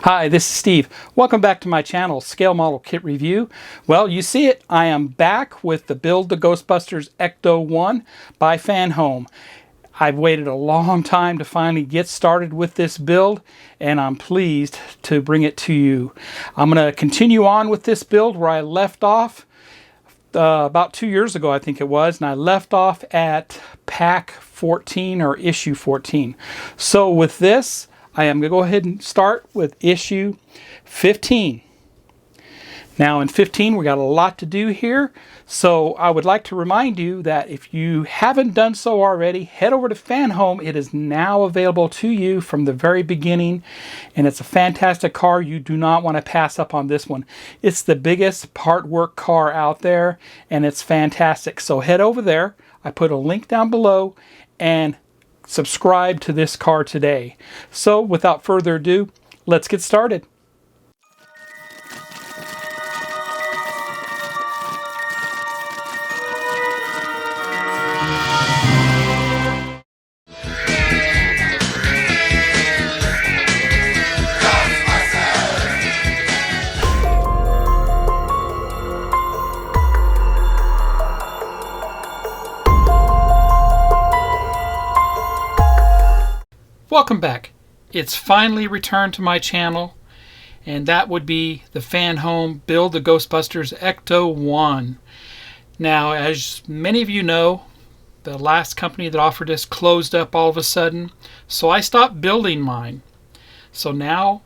Hi, this is Steve. Welcome back to my channel, Scale Model Kit Review. Well, you see it, I am back with the Build the Ghostbusters Ecto-1 by FanHome. I've waited a long time to finally get started with this build, and I'm pleased to bring it to you. I'm going to continue on with this build where I left off about 2 years ago, I think it was, and I left off at pack 14 or issue 14. So with this, I am going to go ahead and start with issue 15. Now in 15 we got a lot to do here, so I would like to remind you that if you haven't done so already, head over to FanHome. It is now available to you from the very beginning, and it's a fantastic car. You do not want to pass up on this one. It's the biggest part work car out there, and it's fantastic. So head over there. I put a link down below, and subscribe to this car today. So without further ado, let's get started. Welcome back. It's finally returned to my channel, and that would be the FanHome Build the Ghostbusters Ecto-1. Now, as many of you know, the last company that offered this closed up all of a sudden, so I stopped building mine. So now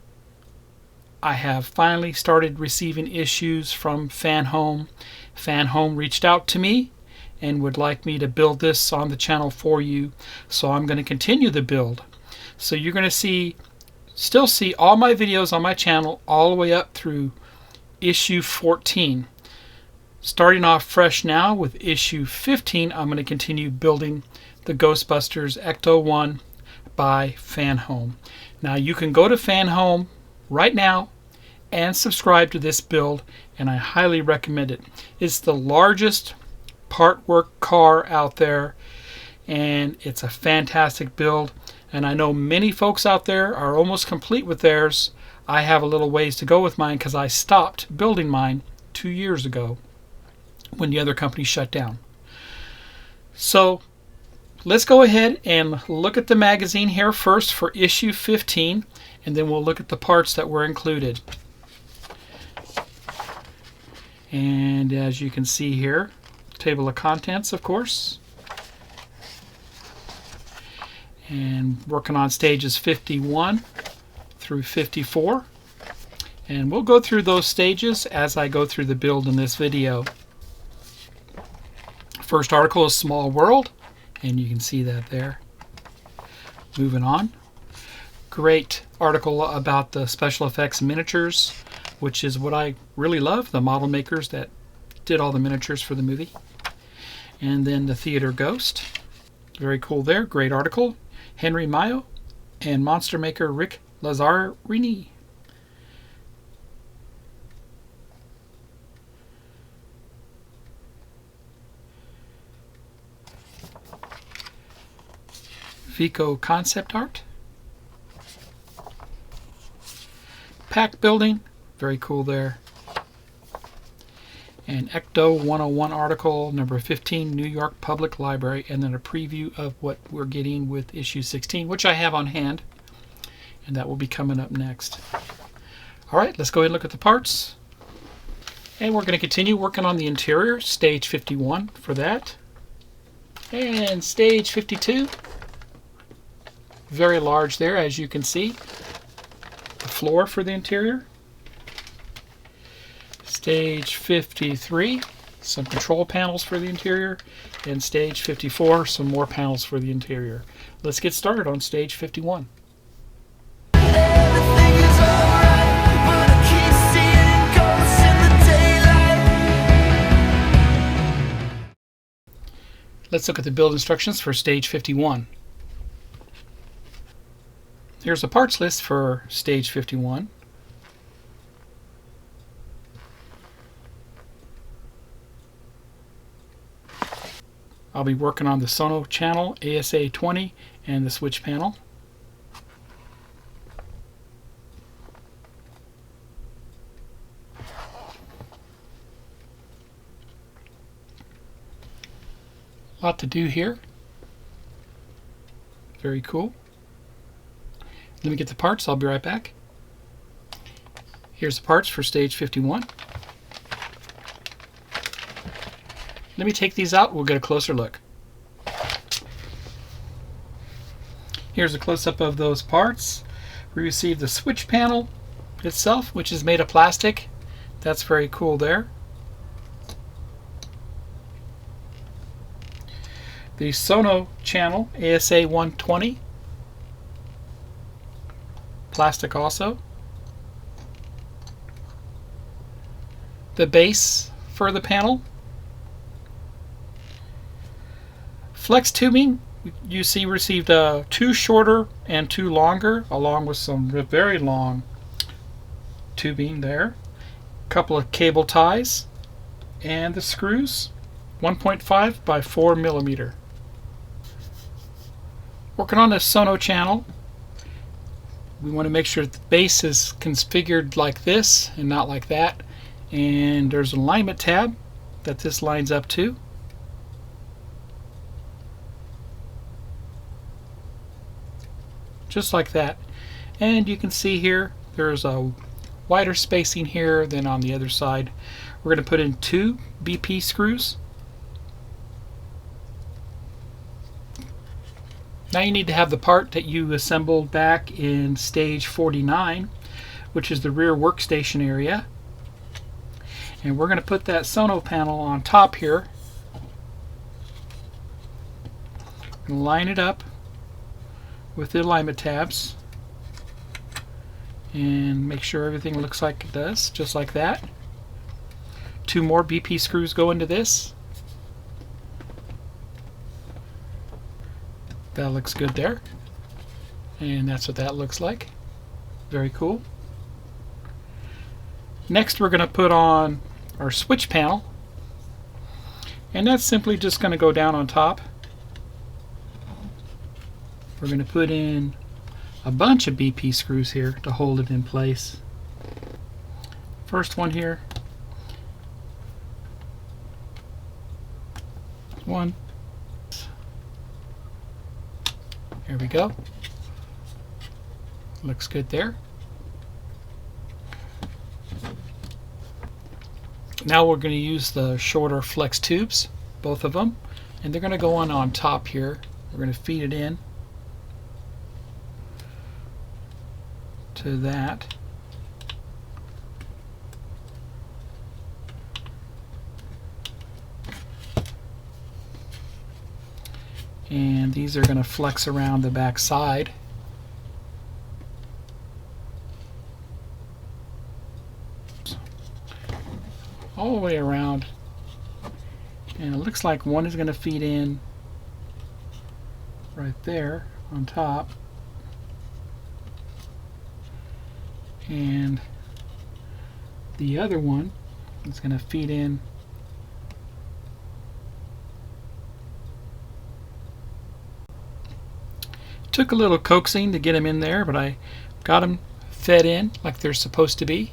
I have finally started receiving issues from FanHome. FanHome reached out to me and would like me to build this on the channel for you, so I'm going to continue the build. So you're going to still see all my videos on my channel all the way up through issue 14. Starting off fresh now with issue 15, I'm going to continue building the Ghostbusters Ecto-1 by FanHome. Now you can go to FanHome right now and subscribe to this build, and I highly recommend it. It's the largest part work car out there, and it's a fantastic build. And I know many folks out there are almost complete with theirs. I have a little ways to go with mine because I stopped building mine 2 years ago when the other company shut down. So let's go ahead and look at the magazine here first for issue 15, and then we'll look at the parts that were included. And as you can see here, table of contents, of course. And working on stages 51 through 54, and we'll go through those stages as I go through the build in this video. First article is Small World, and you can see that there. Moving on, great article about the special effects miniatures, which is what I really love, the model makers that did all the miniatures for the movie. And then the Theater Ghost, very cool there, great article. Henry Mayo and monster maker Rick Lazzarini. Vico concept art. Pack building, very cool there. And Ecto 101 article, number 15, New York Public Library, and then a preview of what we're getting with issue 16, which I have on hand, and that will be coming up next. All right, let's go ahead and look at the parts. And we're going to continue working on the interior, stage 51 for that. And stage 52, very large there, as you can see. The floor for the interior. Stage 53, some control panels for the interior, and stage 54, some more panels for the interior. Let's get started on stage 51. Let's look at the build instructions for stage 51. Here's a parts list for stage 51. I'll be working on the Sono channel, ASA 20, and the switch panel. A lot to do here. Very cool. Let me get the parts. I'll be right back. Here's the parts for stage 51. Let me take these out. We'll get a closer look. Here's a close-up of those parts. We received the switch panel itself, which is made of plastic. That's very cool there. The Sono channel, ASA 120. Plastic also. The base for the panel. Flex tubing, you see, received two shorter and two longer, along with some very long tubing there. A couple of cable ties, and the screws, 1.5 by 4 millimeter. Working on the Sono channel, we want to make sure that the base is configured like this and not like that. And there's an alignment tab that this lines up to. Just like that. And you can see here there's a wider spacing here than on the other side. We're going to put in 2 BP screws. Now you need to have the part that you assembled back in stage 49, which is the rear workstation area. And we're going to put that Sono panel on top here. And line it up with the alignment tabs. And make sure everything looks like it does, just like that. 2 more BP screws go into this. That looks good there. And that's what that looks like. Very cool. Next we're going to put on our switch panel. And that's simply just going to go down on top. We're going to put in a bunch of BP screws here to hold it in place. First one here. 1. Here we go. Looks good there. Now we're going to use the shorter flex tubes, both of them, and they're going to go on top here. We're going to feed it in to that. And these are going to flex around the back side. All the way around. And it looks like one is going to feed in right there on top. And the other one is going to feed in Took a little coaxing to get them in there, but I got them fed in like they're supposed to be.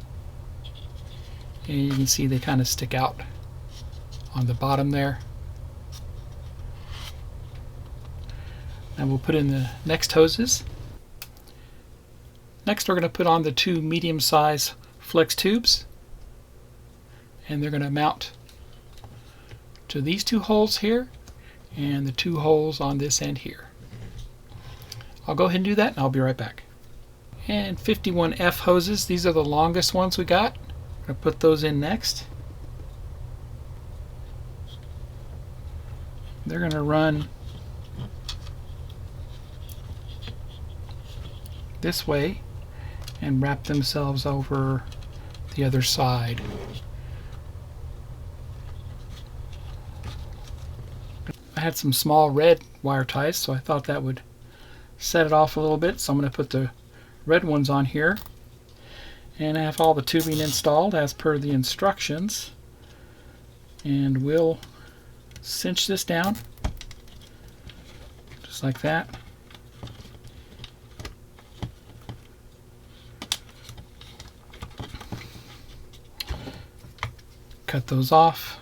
And you can see they kind of stick out on the bottom there. Now we'll put in the next hoses. Next we're going to put on the 2 medium-size flex tubes, and they're going to mount to these 2 holes here and the 2 holes on this end here. I'll go ahead and do that and I'll be right back. And 51F hoses, these are the longest ones we got. I'm going to put those in next. They're going to run this way and wrap themselves over the other side. I had some small red wire ties, so I thought that would set it off a little bit, so I'm going to put the red ones on here. And I have all the tubing installed as per the instructions, and we'll cinch this down just like that. Cut those off.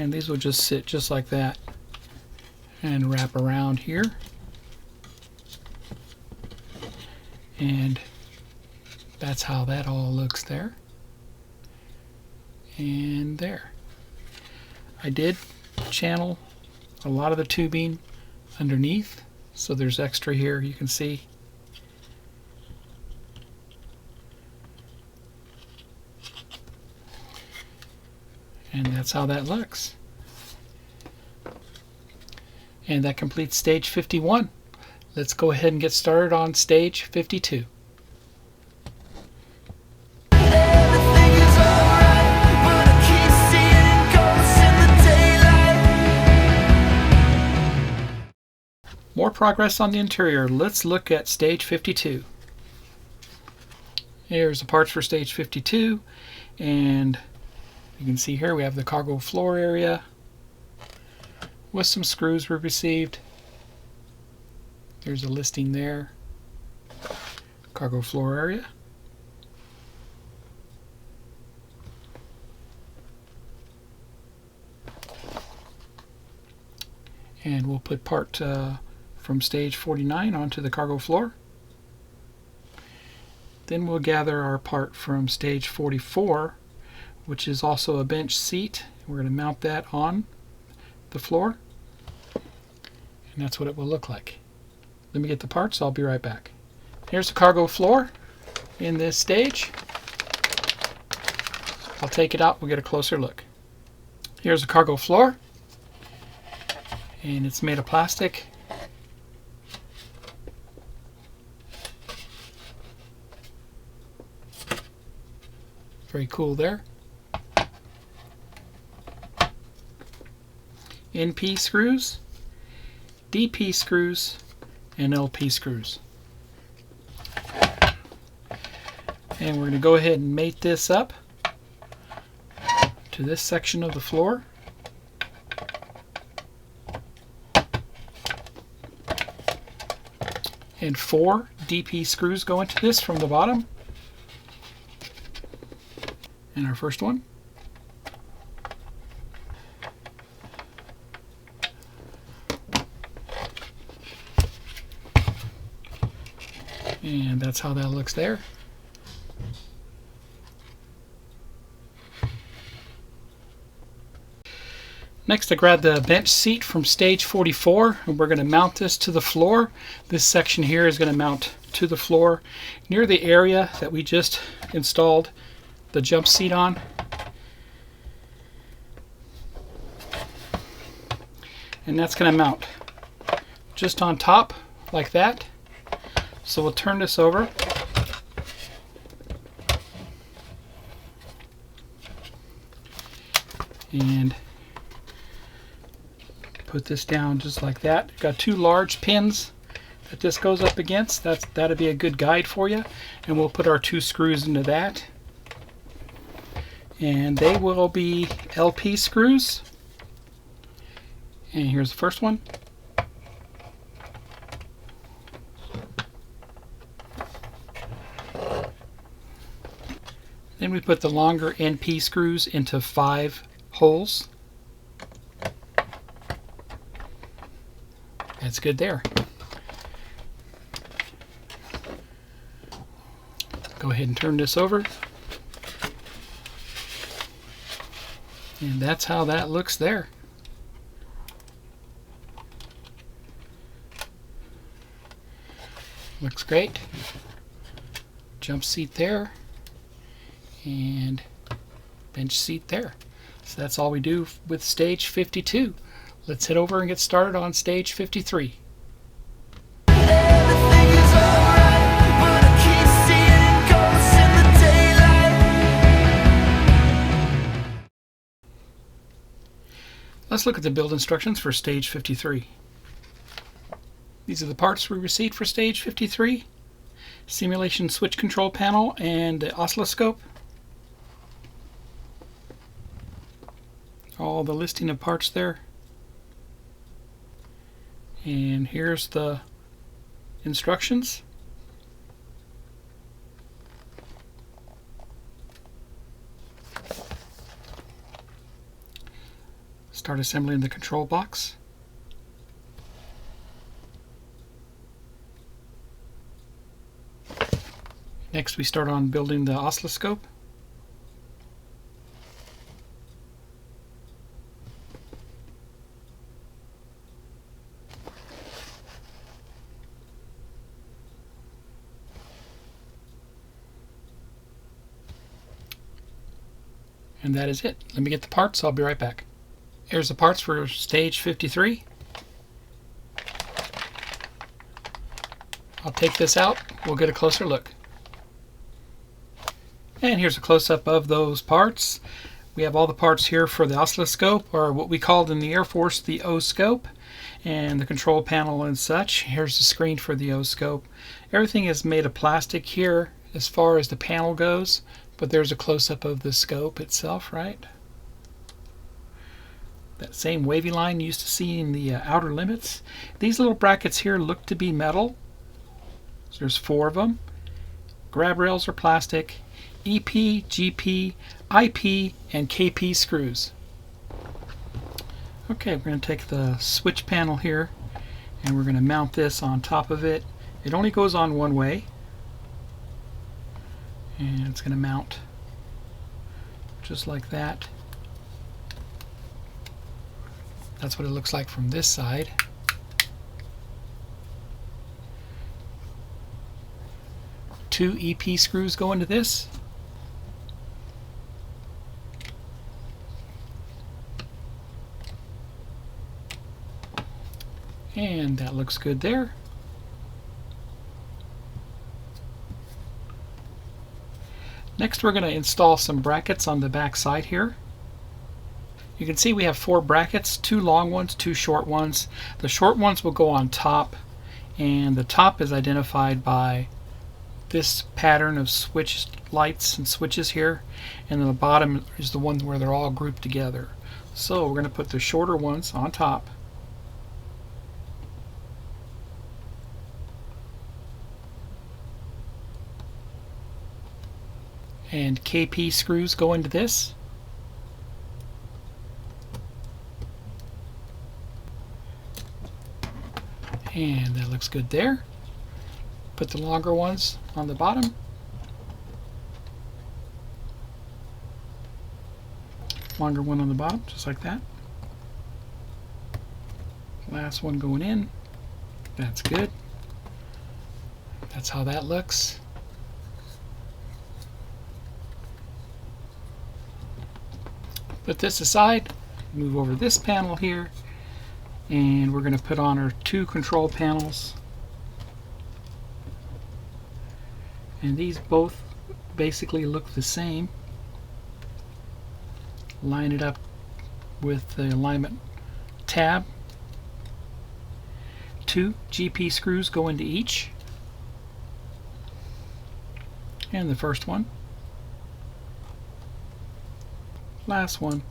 And these will just sit just like that and wrap around here. And that's how that all looks there. And there. I did channel a lot of the tubing underneath, so there's extra here you can see. And that's how that looks. And that completes stage 51. Let's go ahead and get started on stage 52. More progress on the interior. Let's look at stage 52. Here's the parts for stage 52, and you can see here we have the cargo floor area with some screws we received. There's a listing there. Cargo floor area. And we'll put part from stage 49 onto the cargo floor. Then we'll gather our part from stage 44, which is also a bench seat. We're going to mount that on the floor, and that's what it will look like. Let me get the parts, I'll be right back. Here's the cargo floor in this stage. I'll take it out, we'll get a closer look. Here's the cargo floor, and it's made of plastic. Very cool there. NP screws, DP screws, and LP screws. And we're going to go ahead and mate this up to this section of the floor. And 4 DP screws go into this from the bottom. And our first one. And that's how that looks there. Next, I grabbed the bench seat from stage 44, and we're going to mount this to the floor. This section here is going to mount to the floor near the area that we just installed the jump seat on. And that's going to mount just on top like that. So we'll turn this over. And put this down just like that. Got 2 large pins that this goes up against. That'll be a good guide for you. And we'll put our 2 screws into that. And they will be LP screws. And here's the first one. Then we put the longer NP screws into 5 holes. That's good there. Go ahead and turn this over. And that's how that looks there. Looks great. Jump seat there. And bench seat there. So that's all we do with stage 52. Let's head over and get started on stage 53. Let's look at the build instructions for stage 53. These are the parts we received for stage 53. Simulation switch control panel and the oscilloscope. All the listing of parts there. And here's the instructions. Start assembling the control box. Next we start on building the oscilloscope. And that is it. Let me get the parts. I'll be right back. Here's the parts for stage 53. I'll take this out. We'll get a closer look. And here's a close-up of those parts. We have all the parts here for the oscilloscope, or what we called in the Air Force the O-scope, and the control panel and such. Here's the screen for the O-scope. Everything is made of plastic here as far as the panel goes, but there's a close-up of the scope itself, right? That same wavy line you used to see in the outer limits. These little brackets here look to be metal. So there's 4 of them. Grab rails are plastic. EP, GP, IP, and KP screws. Okay, we're going to take the switch panel here and we're going to mount this on top of it. It only goes on one way. And it's going to mount just like that. That's what it looks like from this side. Two EP screws go into this. And that looks good there. Next we're going to install some brackets on the back side here. You can see we have 4 brackets, 2 long ones, 2 short ones. The short ones will go on top, and the top is identified by this pattern of switch lights and switches here, and then the bottom is the one where they're all grouped together. So we're going to put the shorter ones on top. And KP screws go into this. And that looks good there. Put the longer ones on the bottom. Longer one on the bottom, just like that. Last one going in. That's good. That's how that looks. Put this aside, move over this panel here, and we're going to put on our 2 control panels. And these both basically look the same. Line it up with the alignment tab. 2 GP screws go into each. And the first one. Last one.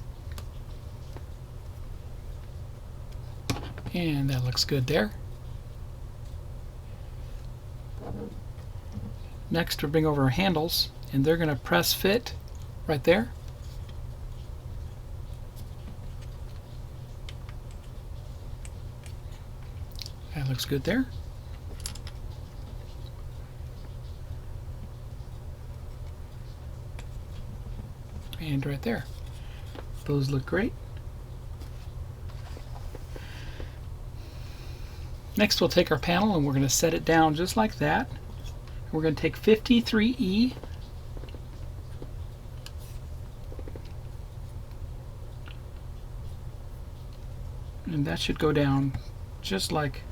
And that looks good there. Next, we'll bring over our handles, and they're going to press fit right there. That looks good there. And right there. Those look great. Next we'll take our panel and we're going to set it down just like that. We're going to take 53E and that should go down just like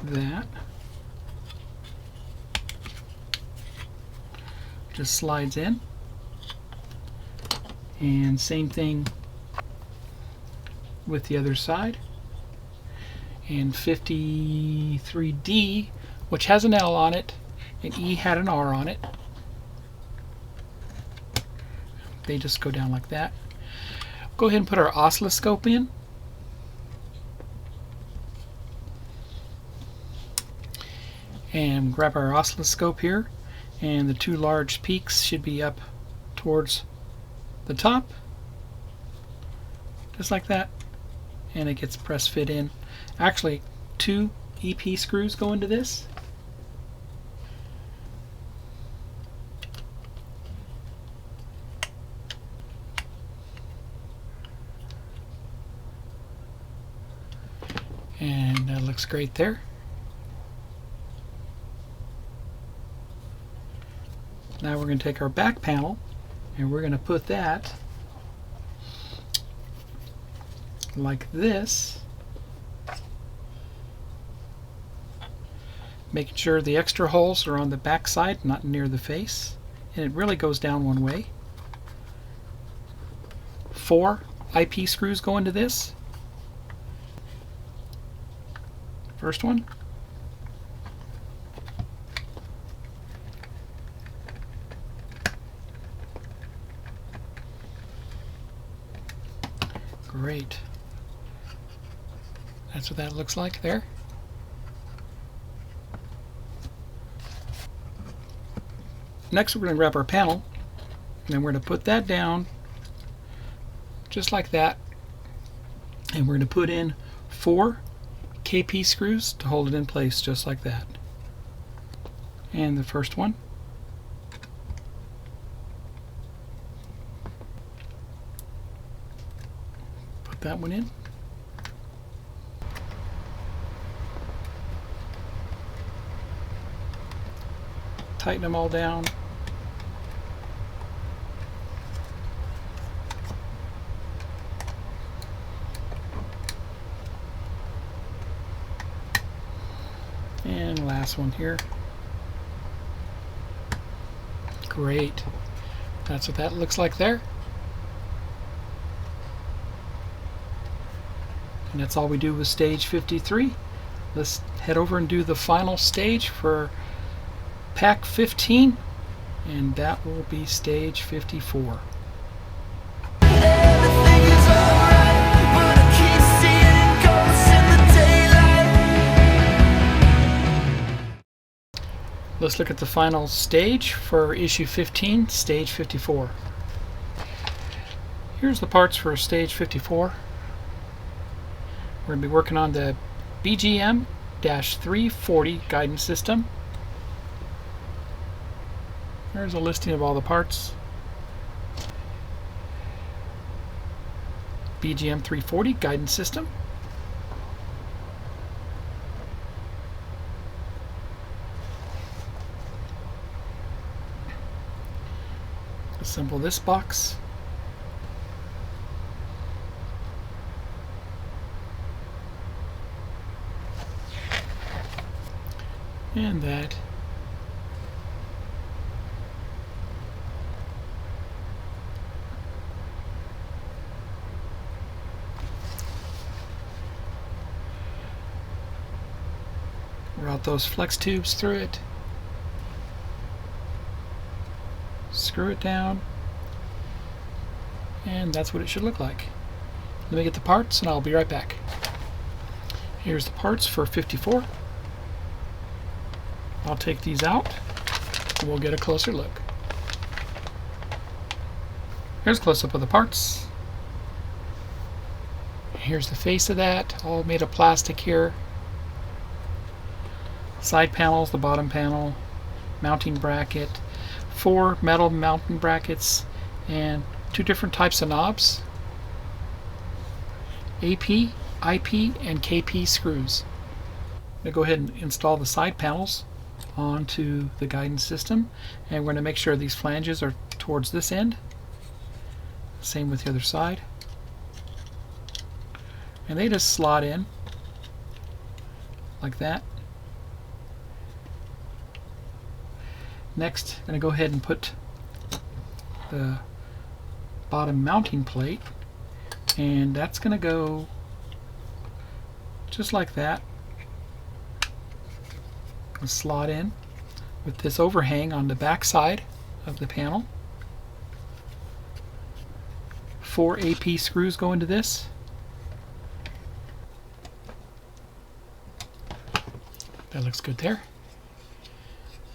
that. Just slides in. And same thing with the other side. And 53D, which has an L on it, and E had an R on it. They just go down like that. Go ahead and put our oscilloscope in. And grab our oscilloscope here, and the 2 large peaks should be up towards the top. just like that, and it gets press fit in. Actually, 2 EP screws go into this. And that looks great there. Now we're going to take our back panel and we're going to put that like this, making sure the extra holes are on the back side, not near the face, and it really goes down one way. 4 IP screws go into this. First one. Great. That's what that looks like there. Next, we're going to grab our panel, and then we're going to put that down just like that, and we're going to put in 4 KP screws to hold it in place just like that. And the first one. Put that one in. Tighten them all down. And last one here. Great. That's what that looks like there. And that's all we do with stage 53. Let's head over and do the final stage for pack 15, and that will be stage 54. Let's look at the final stage for issue 15, stage 54. Here's the parts for stage 54. We're going to be working on the BGM-340 guidance system. There's a listing of all the parts. BGM-340 guidance system. Assemble this box. And that. Route those flex tubes through it. Screw it down. And that's what it should look like. Let me get the parts and I'll be right back. Here's the parts for 54. I'll take these out and we'll get a closer look. Here's a close-up of the parts. Here's the face of that, all made of plastic here. Side panels, the bottom panel, mounting bracket, 4 metal mounting brackets, and 2 different types of knobs. AP, IP, and KP screws. I'm going to go ahead and install the side panels onto the guidance system, and we're going to make sure these flanges are towards this end. Same with the other side. And they just slot in like that. Next, I'm going to go ahead and put the bottom mounting plate, and that's going to go just like that. And slot in with this overhang on the back side of the panel. 4 AP screws go into this. That looks good there.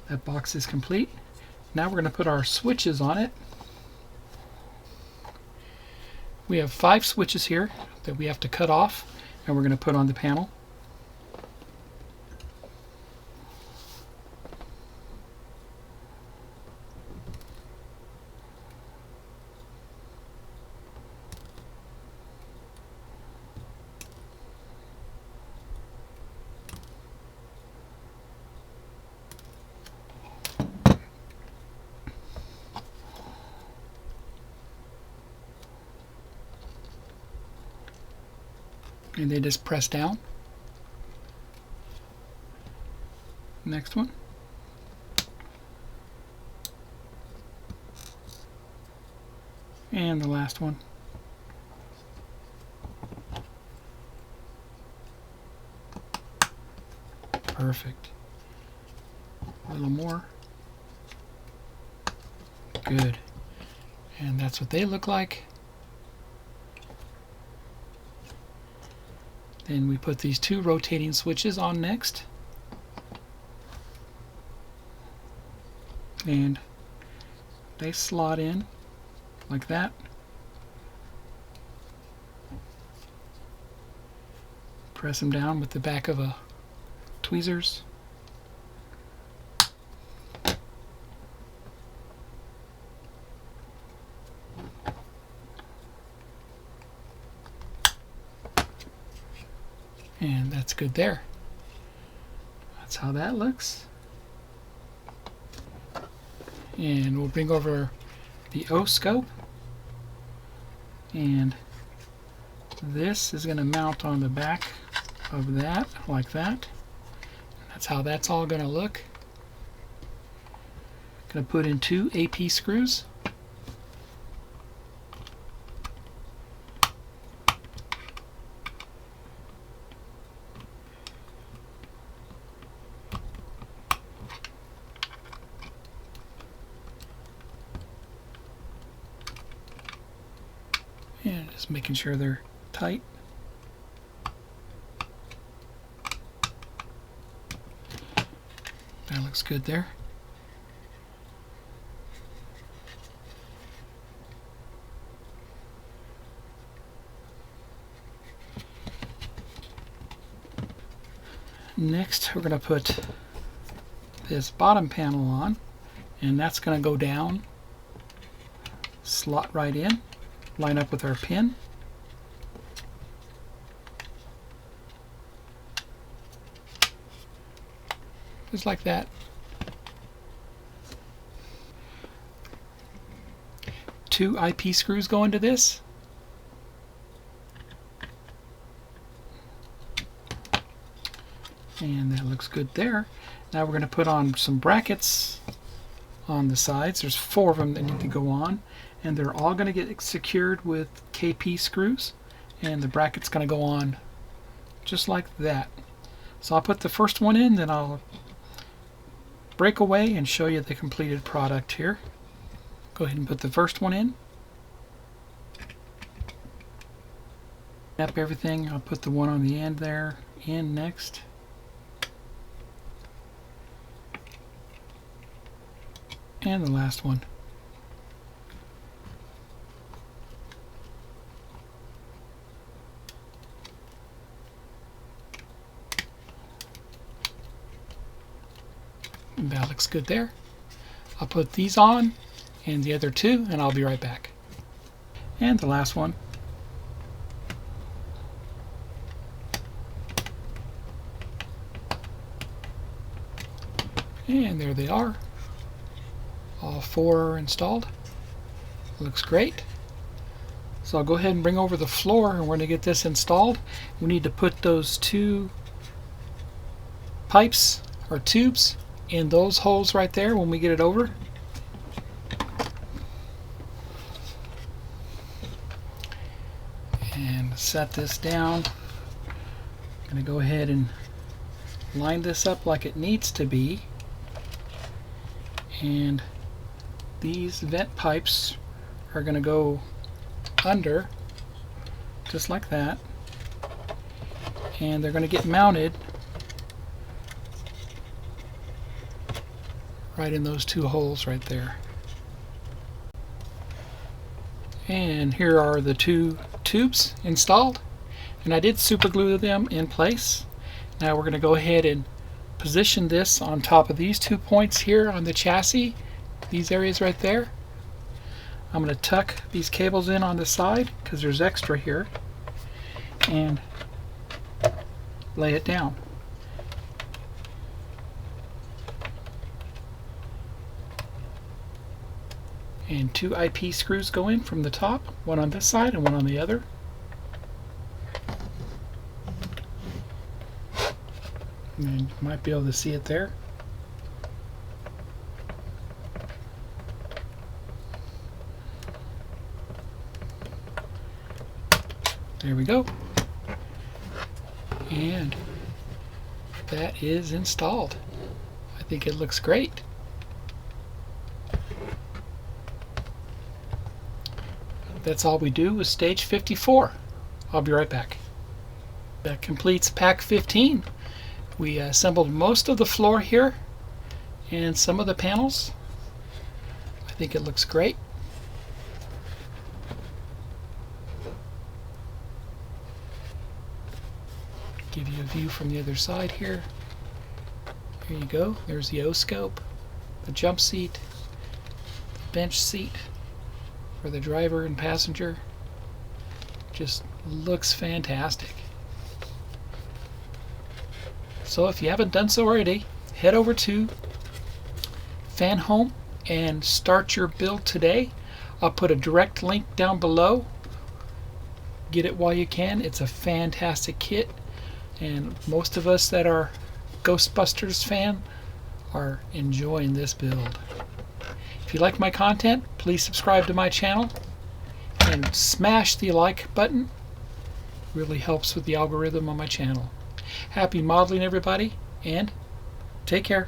That box is complete. Now we're going to put our switches on it. We have 5 switches here that we have to cut off, and we're going to put on the panel. And they just press down. Next one. And the last one. Perfect. A little more. Good. And that's what they look like. Then we put these 2 rotating switches on next. And they slot in like that. Press them down with the back of a tweezers. And that's good there. That's how that looks. And we'll bring over the O-scope. And this is going to mount on the back of that, like that. That's how that's all going to look. Going to put in 2 AP screws. And just making sure they're tight. That looks good there. Next, we're going to put this bottom panel on, and that's going to go down, slot right in, line up with our pin. Just like that. Two IP screws go into this. And that looks good there. Now we're going to put on some brackets on the sides. There's 4 of them that need to go on, and they're all going to get secured with KP screws, and the bracket's going to go on just like that. So I'll put the first one in, then I'll break away and show you the completed product here. Go ahead and put the first one in. Up everything. I'll put the one on the end there in next. And the last one. And that looks good there. I'll put these on and the other 2, and I'll be right back. And the last one. And there they are. All 4 are installed. Looks great. So I'll go ahead and bring over the floor, and we're going to get this installed. We need to put those 2 pipes or tubes in those holes right there when we get it over. And set this down. I'm going to go ahead and line this up like it needs to be. And these vent pipes are going to go under just like that, and they're going to get mounted right in those 2 holes right there. And here are the two tubes installed, and I did super glue them in place. Now we're going to go ahead and position this on top of these 2 points here on the chassis, these areas right there. I'm going to tuck these cables in on the side because there's extra here, and lay it down. And 2 IP screws go in from the top, one on this side and one on the other. And you might be able to see it there. There we go. And that is installed. I think it looks great. That's all we do with stage 54. I'll be right back. That completes pack 15. We assembled most of the floor here and some of the panels. I think it looks great. Give you a view from the other side here. Here you go. There's the O-scope, the jump seat, the bench seat for the driver and passenger. Just looks fantastic. So if you haven't done so already, head over to FanHome and start your build today. I'll put a direct link down below. Get it while you can. It's a fantastic kit, and most of us that are Ghostbusters fan are enjoying this build. If you like my content, please subscribe to my channel and smash the like button. It really helps with the algorithm on my channel. Happy modeling, everybody, and take care.